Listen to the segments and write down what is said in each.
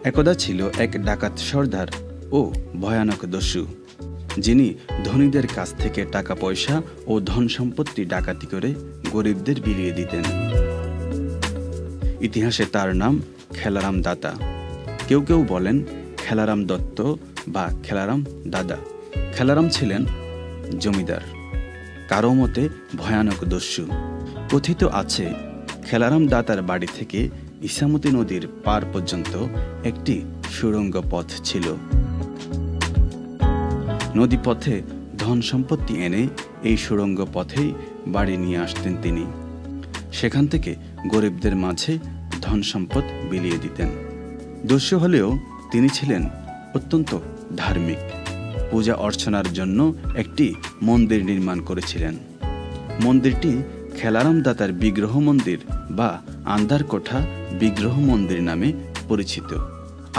একদা ছিল এক ডাকাত সর্দার ও ভয়ানক দস্যু, যিনি ধনীদের কাছ থেকে টাকা পয়সা ও ধন সম্পত্তি ডাকাতি করে গরিবদের বিলিয়ে দিতেন। ইতিহাসে তার নাম খেলারাম দাতা। কেউ কেউ বলেন খেলারাম দত্ত বা খেলারাম দাদা। খেলারাম ছিলেন জমিদার, কারো মতে ভয়ানক দস্যু। কথিত আছে খেলারাম দাতার বাড়ি থেকে ইছামতি নদীর পার পর্যন্ত একটি সুড়ঙ্গ পথ ছিল। নদীপথে ধন সম্পত্তি এনে এই সুড়ঙ্গ পথেই বাড়ি নিয়ে আসতেন তিনি। সেখান থেকে গরিবদের মাঝে ধন সম্পদ বিলিয়ে দিতেন। দস্যু হলেও তিনি ছিলেন অত্যন্ত ধার্মিক। পূজা অর্চনার জন্য একটি মন্দির নির্মাণ করেছিলেন। মন্দিরটি খেলারাম দাতার বিগ্রহ মন্দির বা আন্দারকোঠা বিগ্রহ মন্দির নামে পরিচিত।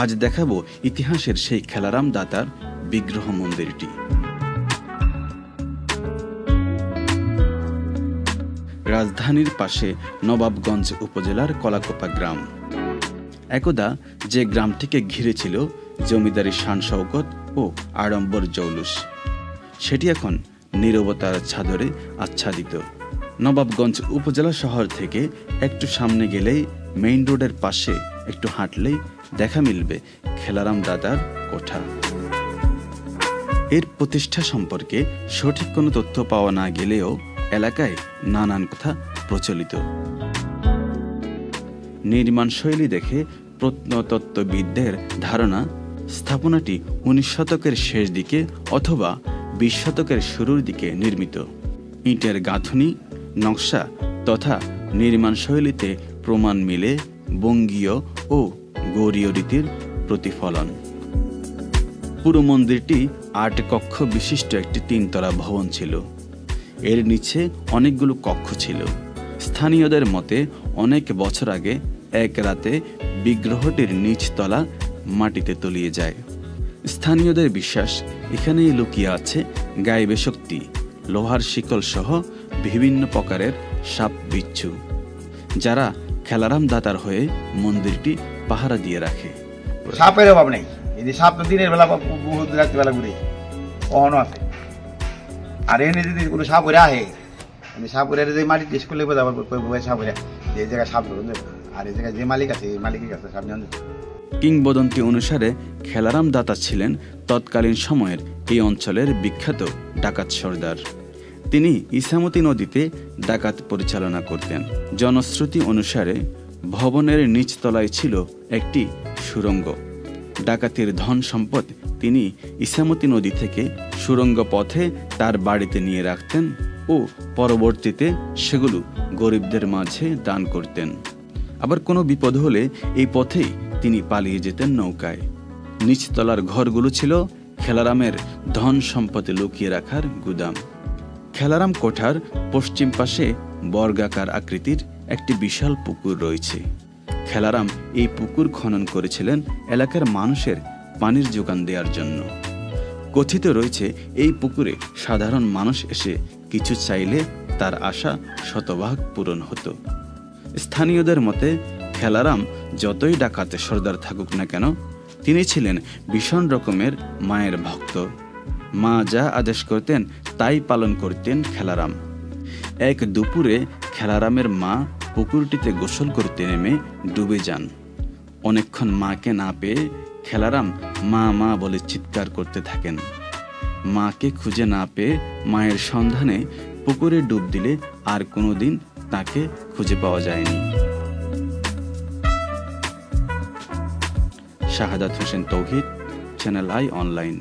আজ দেখাবো ইতিহাসের সেই খেলারাম দাতার বিগ্রহ মন্দিরটি। রাজধানীর পাশে নবাবগঞ্জ উপজেলার কলাকোপা গ্রাম। একদা যে গ্রামটিকে ঘিরে ছিল জমিদারি শান শওকত ও আড়ম্বর জৌলুস, সেটি এখন নীরবতার ছাদরে আচ্ছাদিত। নবাবগঞ্জ উপজেলা শহর থেকে একটু সামনে গেলেই মেইন রোডের পাশে একটু হাঁটলেই দেখা মিলবে খেলারাম দাদার কোঠা। এর প্রতিষ্ঠা সম্পর্কে সঠিক কোনো তথ্য পাওয়া না গেলেও এলাকায় নানান কথা প্রচলিত। নির্মাণ শৈলী দেখে প্রত্নতত্ত্ববিদদের ধারণা স্থাপনাটি 19 শতকের শেষ দিকে অথবা 20 শতকের শুরুর দিকে নির্মিত। ইটের গাঁথুনি, নকশা তথা নির্মাণ শৈলীতে প্রমাণ মিলে বঙ্গীয় ও গৌড়ীয় রীতির প্রতিফলন। পুরো মন্দিরটি 8 কক্ষ বিশিষ্ট একটি 3তলা ভবন ছিল। এর নিচে অনেকগুলো কক্ষ ছিল। স্থানীয়দের মতে অনেক বছর আগে এক রাতে বিগ্রহটির নিচতলা মাটিতে তলিয়ে যায়। স্থানীয়দের বিশ্বাস এখানেই লুকিয়ে আছে গায়েবে শক্তি, লোহার শিকল সহ বিভিন্ন প্রকারের সাপ বিচ্ছু, যারা খেলারাম দাতার হয়ে মন্দিরটি পাহারা দিয়ে রাখে। সাপের অভাব নেই, এই যে সাপ তো দিনের বেলা বহুত রাত্রিবেলা ঘুরে কখনো আছে। আর এনে যদি কোনো সাপ ওরা আহে, সাপ ওরা যে মাটি টেস্ট করলে সাপ ওরা এই জায়গায় সাপ ধরুন, আর এই জায়গায় যে মালিক আছে এই মালিকের কাছে সাপ জানতে। কিংবদন্তি অনুসারে খেলারাম দাতা ছিলেন তৎকালীন সময়ের এই অঞ্চলের বিখ্যাত ডাকাত সর্দার। তিনি ইছামতি নদীতে ডাকাত পরিচালনা করতেন। জনশ্রুতি অনুসারে ভবনের নিচতলায় ছিল একটি সুড়ঙ্গ। ডাকাতির ধন সম্পদ তিনি ইছামতি নদী থেকে সুড়ঙ্গ পথে তার বাড়িতে নিয়ে রাখতেন ও পরবর্তীতে সেগুলো গরিবদের মাঝে দান করতেন। আবার কোনো বিপদ হলে এই পথেই তিনি পালিয়ে যেতেন নৌকায়। নিচতলার ঘরগুলো ছিল খেলারামের ধন সম্পদ লুকিয়ে রাখার গুদাম। খেলারাম কোঠার পশ্চিম পাশে বর্গাকার আকৃতির একটি বিশাল পুকুর রয়েছে। খেলারাম এই পুকুর খনন করেছিলেন এলাকার মানুষের পানির যোগান দেওয়ার জন্য। কথিত রয়েছে এই পুকুরে সাধারণ মানুষ এসে কিছু চাইলে তার আশা শতভাগ পূরণ হতো। স্থানীয়দের মতে খেলারাম যতই ডাকাতে সর্দার থাকুক না কেন, তিনি ছিলেন ভীষণ রকমের মায়ের ভক্ত। মা যা আদেশ করতেন তাই পালন করতেন খেলারাম। এক দুপুরে খেলারামের মা পুকুরটিতে গোসল করতে নেমে ডুবে যান। অনেকক্ষণ মাকে না পেয়ে খেলারাম মা মা বলে চিৎকার করতে থাকেন। মাকে খুঁজে না পেয়ে মায়ের সন্ধানে পুকুরে ডুব দিলে আর কোনোদিন তাকে খুঁজে পাওয়া যায়নি। শাহাদাত হোসেন তৌহিদ, চ্যানেল আই অনলাইন।